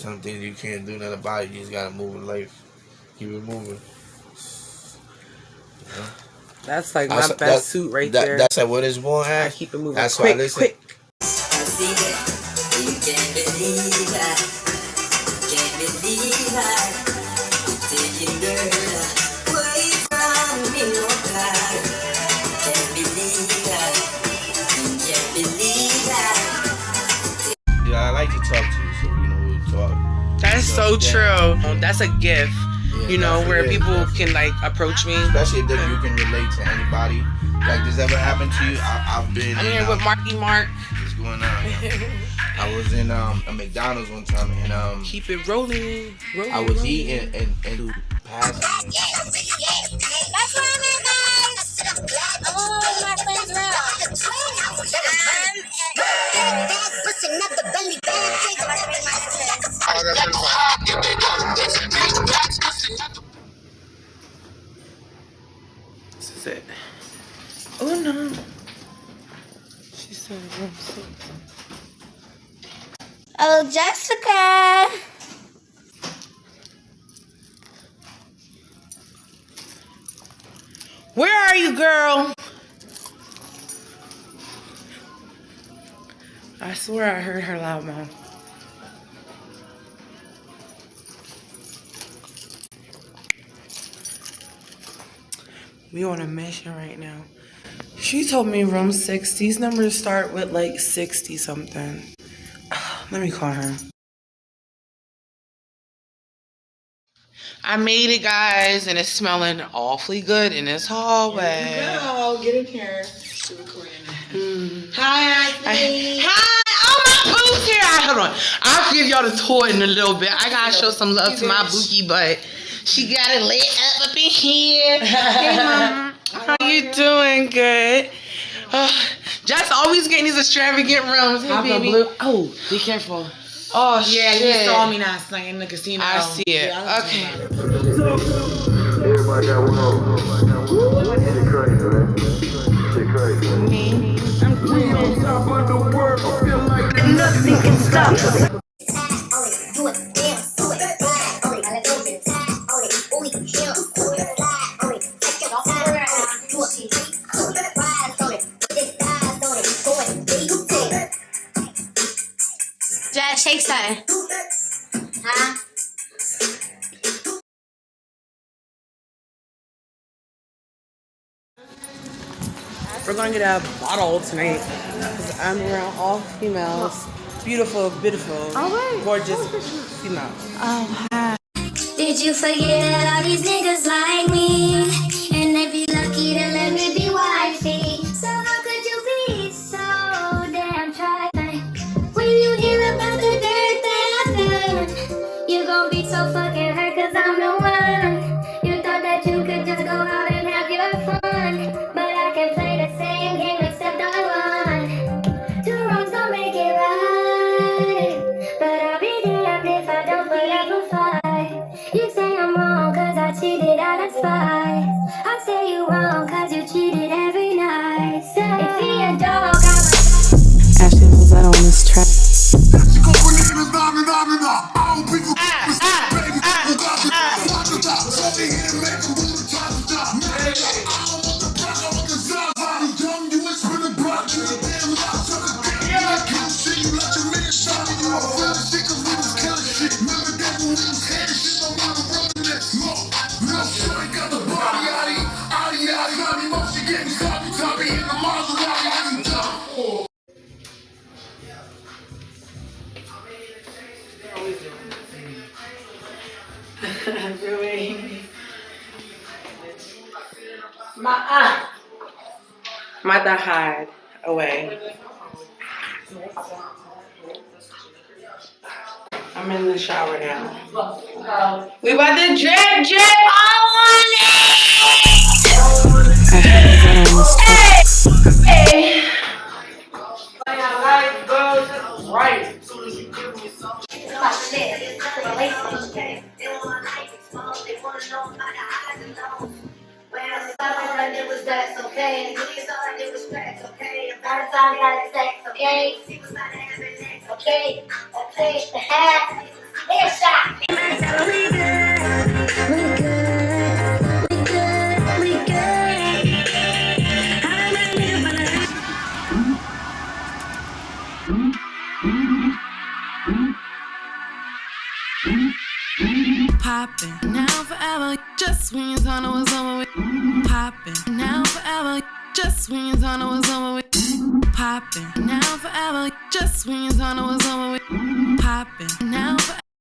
some things you can't do nothing about it. You just gotta move in life. Keep it moving. You know? That's like my best suit right there. That's like what it's born at. I keep it moving that's quick, why I listen. quick. I see that you can't believe that. Can't believe that. Taking girl away from me, no God. Can't believe that. You can't believe that. Yeah, I like to talk to you, so you know we talk. That's so true. That's a gift. Yeah, you know, where people can like approach me. Especially if you can relate to anybody. Like this ever happened to you? I've been. I'm here with Marky Mark. What's going on? I was in a McDonald's one time and keep it rolling. I was eating and passing. That's where I'm at, guys. I'm all with my friends around. This is it. Oh no. She said room 6. Oh, Jessica. Where are you, girl? I swear I heard her loud mouth. We on a mission right now. She told me room 6. These numbers start with like 60 something. Let me call her. I made it, guys, and it's smelling awfully good in this hallway. Go, get in here. Hi, Ashley. Hi. Oh, my boo's here. Hold on. I'll give y'all the tour in a little bit. I gotta show some love to my bookie butt. She got it lit up in here. Hey, Mama. How you doing? Good. Just always getting these extravagant rooms. Hey, baby. Blue. Oh, be careful. Oh, yeah, shit. you saw me last night in the casino. I see it. Yeah, okay. Everybody got one on. Shit crazy, man. Shit crazy. I'm we on top of the world. Feel like Nothing can stop us. Jack, shake something. Huh? We're going to get a bottle tonight because I'm around all females. Beautiful, beautiful, gorgeous females. Oh, hi. Did you forget that all these niggas like me? And they be lucky to let me be wifey. So how could you be so damn trifling? When you hear about the dirt that I've done, you gon' be so fucking hurt cause I'm the one. You thought that you could just go out and have your fun, but I can play the same game except I won. 2 wrongs don't make it right, but I'll be damned if I don't forever fight. You say I'm wrong cause I cheated out of spite. I say you wrong cause you cheated every night. If he a dog, Ashley knows that on this track. My hide away. I'm in the shower now. We about to drip, drip. I want it. Hey. Right. it was that's okay. Niggas thought it was cracks, okay. About time got sex, okay. Okay, okay. Poppin' now forever, just when you thought it was over with. Poppin' now forever, just when you thought it was over with. Poppin' now forever, just when you thought it was over with. Poppin' now forever.